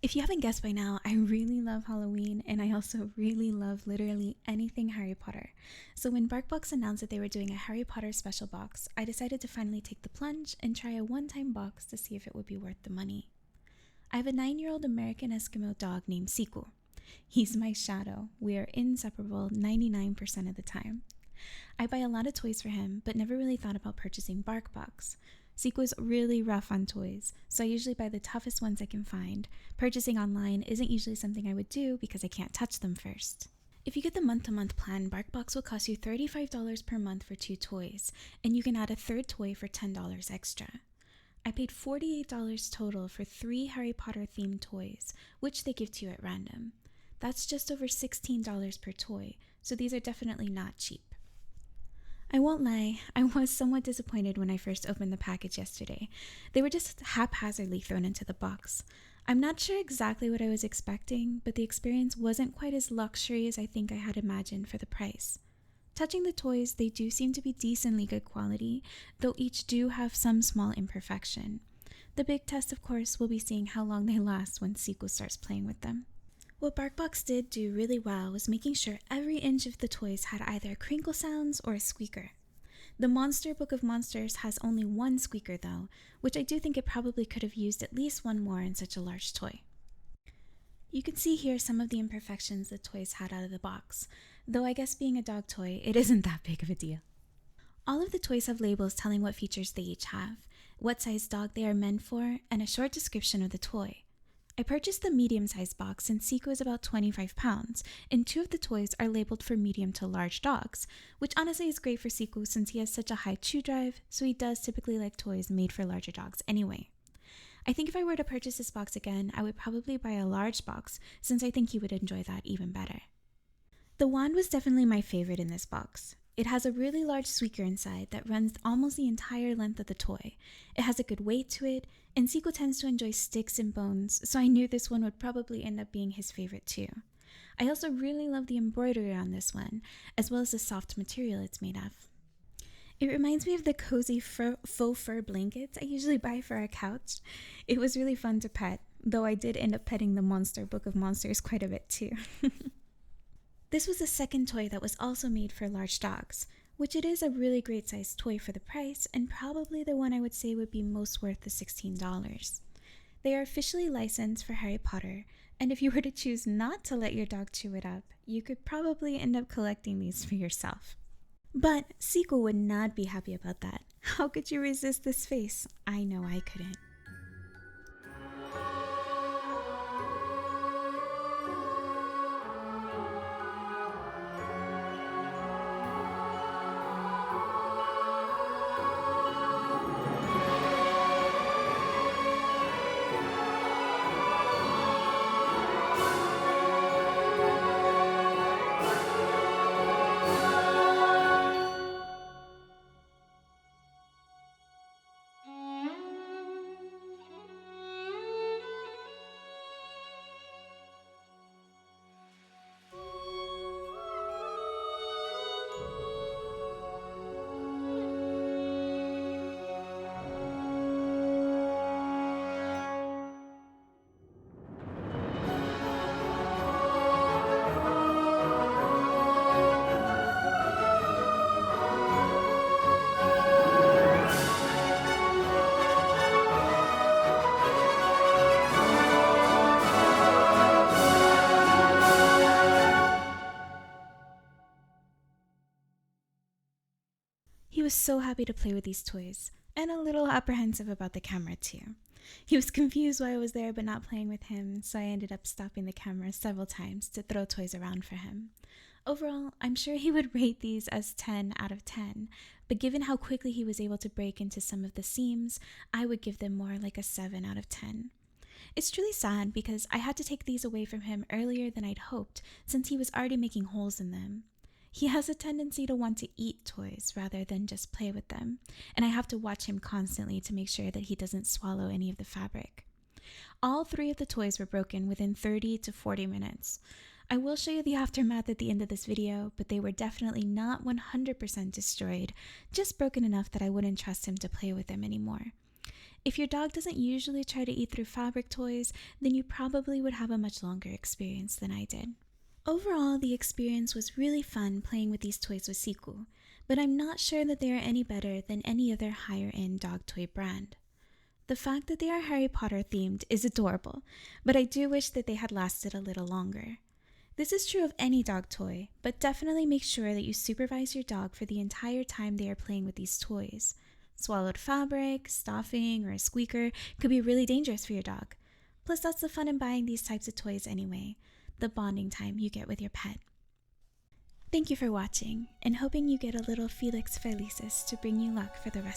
If you haven't guessed by now, I really love Halloween, and I also really love literally anything Harry Potter. So when BarkBox announced that they were doing a Harry Potter special box, I decided to finally take the plunge and try a one-time box to see if it would be worth the money. I have a 9-year-old American Eskimo dog named Siku. He's my shadow. We are inseparable 99% of the time. I buy a lot of toys for him, but never really thought about purchasing BarkBox. Siku is really rough on toys, so I usually buy the toughest ones I can find. Purchasing online isn't usually something I would do because I can't touch them first. If you get the month-to-month plan, BarkBox will cost you $35 per month for 2 toys, and you can add a third toy for $10 extra. I paid $48 total for 3 Harry Potter themed toys, which they give to you at random. That's just over $16 per toy, so these are definitely not cheap. I won't lie, I was somewhat disappointed when I first opened the package yesterday. They were just haphazardly thrown into the box. I'm not sure exactly what I was expecting, but the experience wasn't quite as luxury as I think I had imagined for the price. Touching the toys, they do seem to be decently good quality, though each do have some small imperfection. The big test, of course, will be seeing how long they last when Siku starts playing with them. What BarkBox did do really well was making sure every inch of the toys had either crinkle sounds or a squeaker. The Monster Book of Monsters has only one squeaker though, which I do think it probably could have used at least one more in such a large toy. You can see here some of the imperfections the toys had out of the box, though I guess being a dog toy, it isn't that big of a deal. All of the toys have labels telling what features they each have, what size dog they are meant for, and a short description of the toy. I purchased the medium-sized box since Siku is about 25 pounds, and 2 of the toys are labeled for medium to large dogs, which honestly is great for Siku since he has such a high chew drive, so he does typically like toys made for larger dogs anyway. I think if I were to purchase this box again, I would probably buy a large box since I think he would enjoy that even better. The wand was definitely my favorite in this box. It has a really large squeaker inside that runs almost the entire length of the toy. It has a good weight to it, and Siku tends to enjoy sticks and bones, so I knew this one would probably end up being his favorite too. I also really love the embroidery on this one, as well as the soft material it's made of. It reminds me of the cozy faux fur blankets I usually buy for our couch. It was really fun to pet, though I did end up petting the Monster Book of Monsters quite a bit too. This was the second toy that was also made for large dogs, which it is a really great sized toy for the price and probably the one I would say would be most worth the $16. They are officially licensed for Harry Potter, and if you were to choose not to let your dog chew it up, you could probably end up collecting these for yourself. But Siku would not be happy about that. How could you resist this face? I know I couldn't. He was so happy to play with these toys, and a little apprehensive about the camera too. He was confused why I was there but not playing with him, so I ended up stopping the camera several times to throw toys around for him. Overall, I'm sure he would rate these as 10 out of 10, but given how quickly he was able to break into some of the seams, I would give them more like a 7 out of 10. It's truly sad because I had to take these away from him earlier than I'd hoped since he was already making holes in them. He has a tendency to want to eat toys rather than just play with them, and I have to watch him constantly to make sure that he doesn't swallow any of the fabric. All 3 of the toys were broken within 30 to 40 minutes. I will show you the aftermath at the end of this video, but they were definitely not 100% destroyed, just broken enough that I wouldn't trust him to play with them anymore. If your dog doesn't usually try to eat through fabric toys, then you probably would have a much longer experience than I did. Overall, the experience was really fun playing with these toys with Siku, but I'm not sure that they are any better than any other higher-end dog toy brand. The fact that they are Harry Potter themed is adorable, but I do wish that they had lasted a little longer. This is true of any dog toy, but definitely make sure that you supervise your dog for the entire time they are playing with these toys. Swallowed fabric, stuffing, or a squeaker could be really dangerous for your dog. Plus, that's the fun in buying these types of toys anyway, the bonding time you get with your pet. Thank you for watching, and hoping you get a little Felix Felicis to bring you luck for the rest